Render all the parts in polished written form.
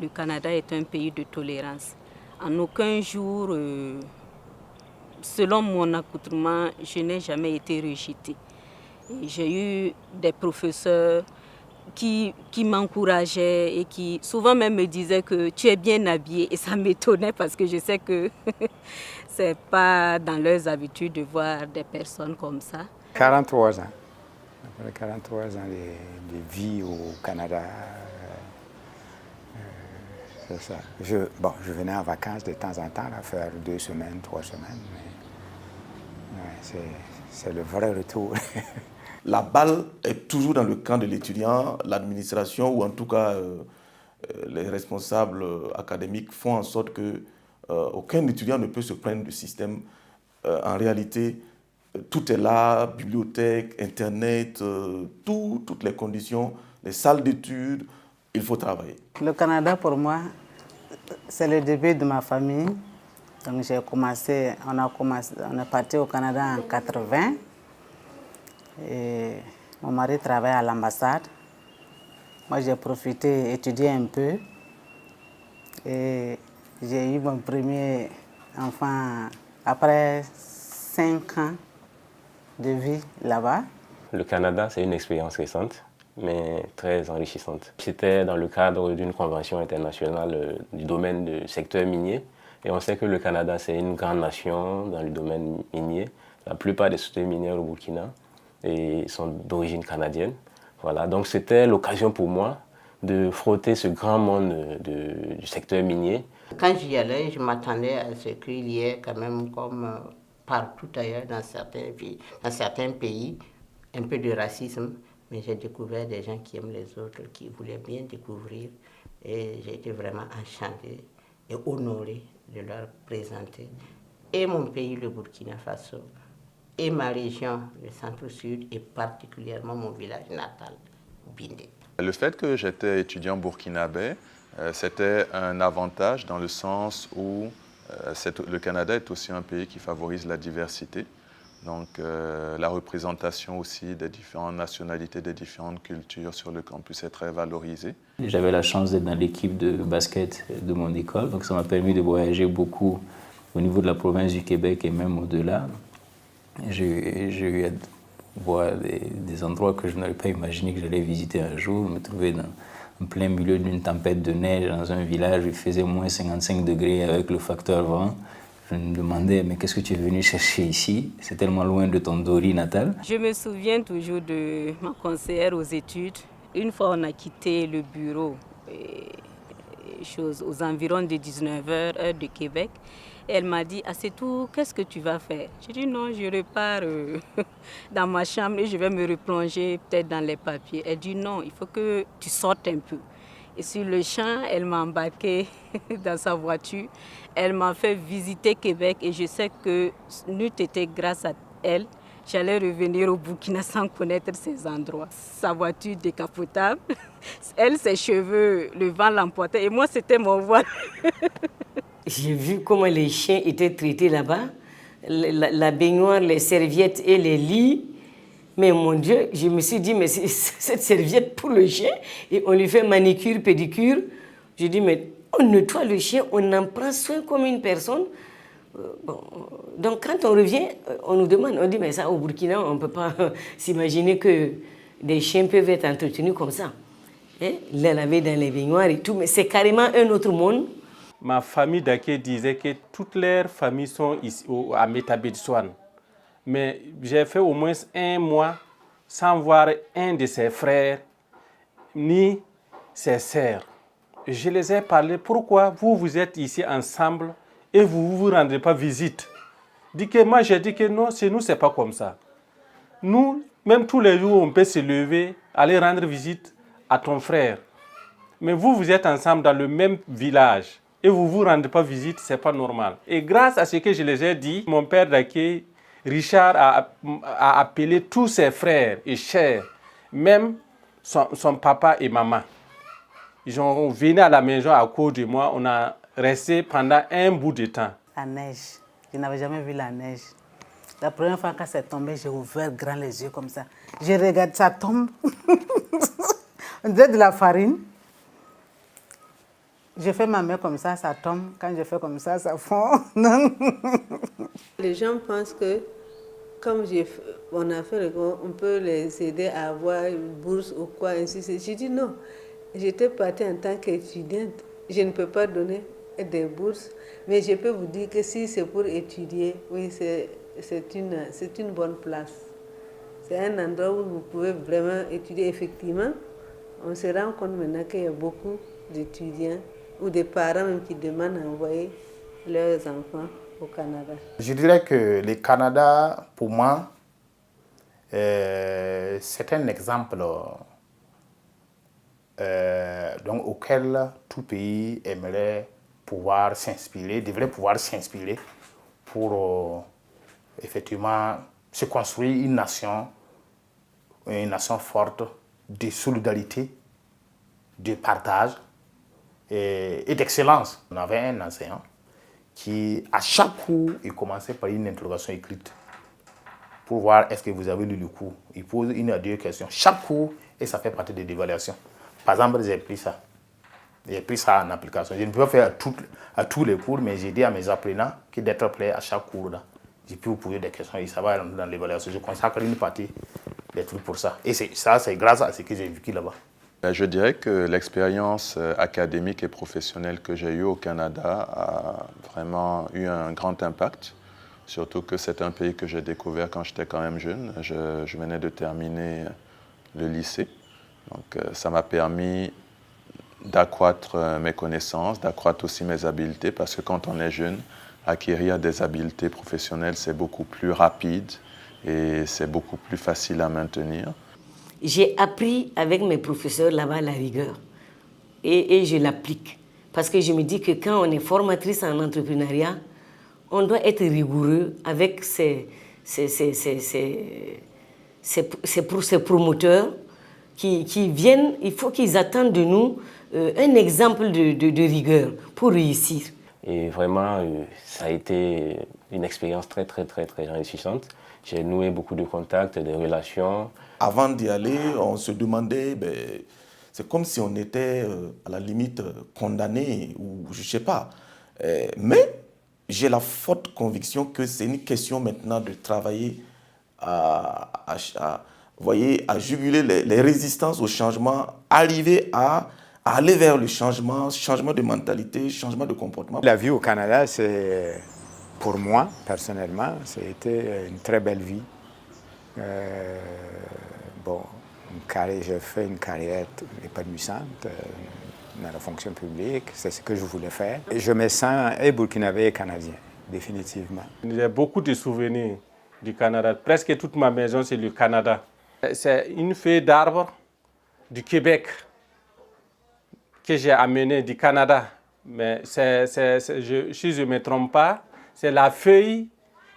le Canada est un pays de tolérance. En aucun jour, selon mon accoutrement, je n'ai jamais été rejetée. Et j'ai eu des professeurs qui m'encourageaient et qui souvent même me disaient que tu es bien habillée. Et ça m'étonnait parce que je sais que ce n'est pas dans leurs habitudes de voir des personnes comme ça. 43 ans. Après 43 ans de vie au Canada, c'est ça. Je venais en vacances de temps en temps, là, faire 2 semaines, 3 semaines. Mais, ouais, c'est le vrai retour. La balle est toujours dans le camp de l'étudiant. L'administration, ou en tout cas les responsables académiques, font en sorte que aucun étudiant ne peut se plaindre du système. En réalité, tout est là, bibliothèque, Internet, toutes les conditions, les salles d'études, il faut travailler. Le Canada, pour moi, c'est le début de ma famille. Donc on est parti au Canada en 80. Et mon mari travaille à l'ambassade. Moi, j'ai profité étudier un peu. Et j'ai eu mon premier enfant après 5 ans de vie là-bas. Le Canada, c'est une expérience récente, mais très enrichissante. C'était dans le cadre d'une convention internationale du domaine du secteur minier. Et on sait que le Canada, c'est une grande nation dans le domaine minier. La plupart des sociétés minières au Burkina et sont d'origine canadienne. Voilà, donc c'était l'occasion pour moi de frotter ce grand monde du secteur minier. Quand j'y allais, je m'attendais à ce qu'il y ait quand même, comme partout ailleurs dans certains pays, un peu de racisme. Mais j'ai découvert des gens qui aiment les autres, qui voulaient bien découvrir. Et j'ai été vraiment enchantée et honorée de leur présenter et mon pays, le Burkina Faso, et ma région, le centre-sud, et particulièrement mon village natal, Bindé. Le fait que j'étais étudiant burkinabé, c'était un avantage dans le sens où le Canada est aussi un pays qui favorise la diversité. Donc la représentation aussi des différentes nationalités, des différentes cultures sur le campus est très valorisée. J'avais la chance d'être dans l'équipe de basket de mon école, donc ça m'a permis de voyager beaucoup au niveau de la province du Québec et même au-delà. J'ai eu à voir des endroits que je n'aurais pas imaginé que j'allais visiter un jour, me trouver en plein milieu d'une tempête de neige dans un village où il faisait moins 55 degrés avec le facteur vent. Je me demandais, mais qu'est-ce que tu es venu chercher ici? C'est tellement loin de ton Dori natal. Je me souviens toujours de ma conseillère aux études. Une fois, on a quitté le bureau aux environs de 19h, heure de Québec. Elle m'a dit, Assetou, qu'est-ce que tu vas faire? J'ai dit, non, je repars dans ma chambre et je vais me replonger peut-être dans les papiers. Elle dit, non, il faut que tu sortes un peu. Et sur le champ, elle m'a embarqué dans sa voiture. Elle m'a fait visiter Québec et je sais que n'eût été grâce à elle, j'allais revenir au Burkina sans connaître ces endroits. Sa voiture décapotable, elle, ses cheveux, le vent l'emportait et moi, c'était mon voile. J'ai vu comment les chiens étaient traités là-bas, la baignoire, les serviettes et les lits. Mais mon Dieu, je me suis dit, mais c'est cette serviette pour le chien et on lui fait manicure, pédicure. Je dis, mais on nettoie le chien, on en prend soin comme une personne. Donc quand on revient, on nous demande, on dit, mais ça au Burkina, on ne peut pas s'imaginer que des chiens peuvent être entretenus comme ça. Les laver dans les baignoires et tout, mais c'est carrément un autre monde. Ma famille d'accueil disait que toutes leurs familles sont ici à Métabédouane. Mais j'ai fait au moins 1 mois sans voir un de ses frères ni ses sœurs. Je les ai parlé, pourquoi vous êtes ici ensemble et vous ne vous rendez pas visite? Moi j'ai dit que non, chez nous c'est pas comme ça. Nous, même tous les jours, on peut se lever, aller rendre visite à ton frère. Mais vous êtes ensemble dans le même village et vous ne vous rendez pas visite, c'est pas normal. Et grâce à ce que je les ai dit, mon père d'accueil, Richard, a appelé tous ses frères et chers, même son papa et maman. Ils sont venus à la maison à cause de moi. On a resté pendant un bout de temps. La neige. Je n'avais jamais vu la neige. La première fois quand c'est tombé, j'ai ouvert grand les yeux comme ça. Je regarde, ça tombe. On dirait de la farine. Je fais ma main comme ça tombe. Quand je fais comme ça fond. Les gens pensent que, comme on a fait, on peut les aider à avoir une bourse ou quoi, ainsi de suite. J'ai dit non. J'étais partie en tant qu'étudiante. Je ne peux pas donner des bourses, mais je peux vous dire que si c'est pour étudier, oui, c'est une bonne place. C'est un endroit où vous pouvez vraiment étudier. Effectivement, on se rend compte maintenant qu'il y a beaucoup d'étudiants ou des parents même qui demandent à envoyer leurs enfants au Canada. Je dirais que le Canada, pour moi, c'est un exemple donc, auquel tout pays aimerait pouvoir s'inspirer, devrait pouvoir s'inspirer pour effectivement se construire une nation forte de solidarité, de partage et d'excellence. On avait un enseignant qui, à chaque cours, il commençait par une interrogation écrite pour voir est-ce que vous avez lu le cours. Il pose une à deux questions chaque cours et ça fait partie de l'évaluation. Par exemple, j'ai pris ça. J'ai pris ça en application. Je ne peux pas faire à tous les cours, mais j'ai dit à mes apprenants que d'être prêts à chaque cours là. J'ai pu vous poser des questions et ça va dans l'évaluation. Je consacre une partie des trucs pour ça. Et ça, c'est grâce à ce que j'ai vécu là-bas. Je dirais que l'expérience académique et professionnelle que j'ai eue au Canada a vraiment eu un grand impact. Surtout que c'est un pays que j'ai découvert quand j'étais quand même jeune. Je venais de terminer le lycée. Donc ça m'a permis d'accroître mes connaissances, d'accroître aussi mes habiletés, parce que quand on est jeune, acquérir des habiletés professionnelles, c'est beaucoup plus rapide et c'est beaucoup plus facile à maintenir. J'ai appris avec mes professeurs là-bas la rigueur et je l'applique. Parce que je me dis que quand on est formatrice en entrepreneuriat, on doit être rigoureux avec ces promoteurs qui viennent, il faut qu'ils attendent de nous un exemple de rigueur pour réussir. Et vraiment, ça a été une expérience très enrichissante. J'ai noué beaucoup de contacts, des relations. Avant d'y aller, on se demandait, c'est comme si on était à la limite condamné ou je ne sais pas. Mais j'ai la forte conviction que c'est une question maintenant de travailler à juguler les résistances au changement, arriver à aller vers le changement de mentalité, changement de comportement. La vie au Canada, c'est, pour moi, personnellement, c'était une très belle vie. J'ai fait une carrière épanouissante dans la fonction publique, c'est ce que je voulais faire. Et je me sens burkinabé et canadien, définitivement. J'ai beaucoup de souvenirs du Canada. Presque toute ma maison, c'est le Canada. C'est une feuille d'arbre du Québec que j'ai amenée du Canada. Mais si je ne me trompe pas, c'est la feuille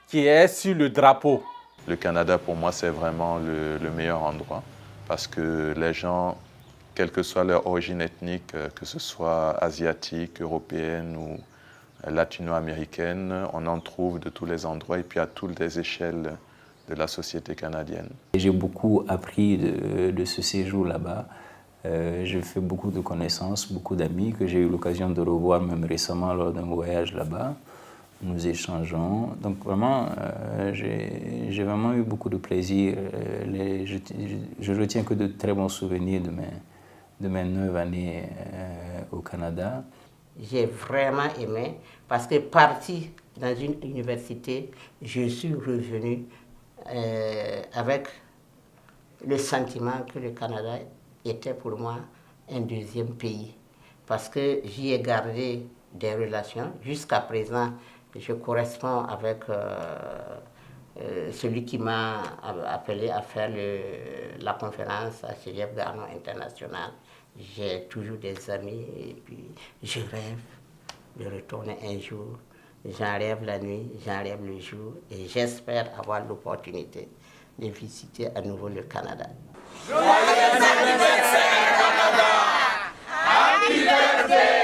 qui est sur le drapeau. Le Canada, pour moi, c'est vraiment le meilleur endroit parce que les gens, quelle que soit leur origine ethnique, que ce soit asiatique, européenne ou latino-américaine, on en trouve de tous les endroits et puis à toutes les échelles de la société canadienne. J'ai beaucoup appris de ce séjour là-bas. J'ai fait beaucoup de connaissances, beaucoup d'amis que j'ai eu l'occasion de revoir même récemment lors d'un voyage là-bas. Nous échangeons. Donc vraiment, j'ai vraiment eu beaucoup de plaisir. Je retiens que de très bons souvenirs de mes 9 années au Canada. J'ai vraiment aimé parce que parti dans une université, je suis revenu avec le sentiment que le Canada était pour moi un deuxième pays. Parce que j'y ai gardé des relations. Jusqu'à présent, je corresponds avec celui qui m'a appelé à faire la conférence à Cégep Garneau International. J'ai toujours des amis et puis je rêve de retourner un jour. J'en rêve la nuit, j'en rêve le jour et j'espère avoir l'opportunité de visiter à nouveau le Canada. Joyeux anniversaire Canada! Happy birthday!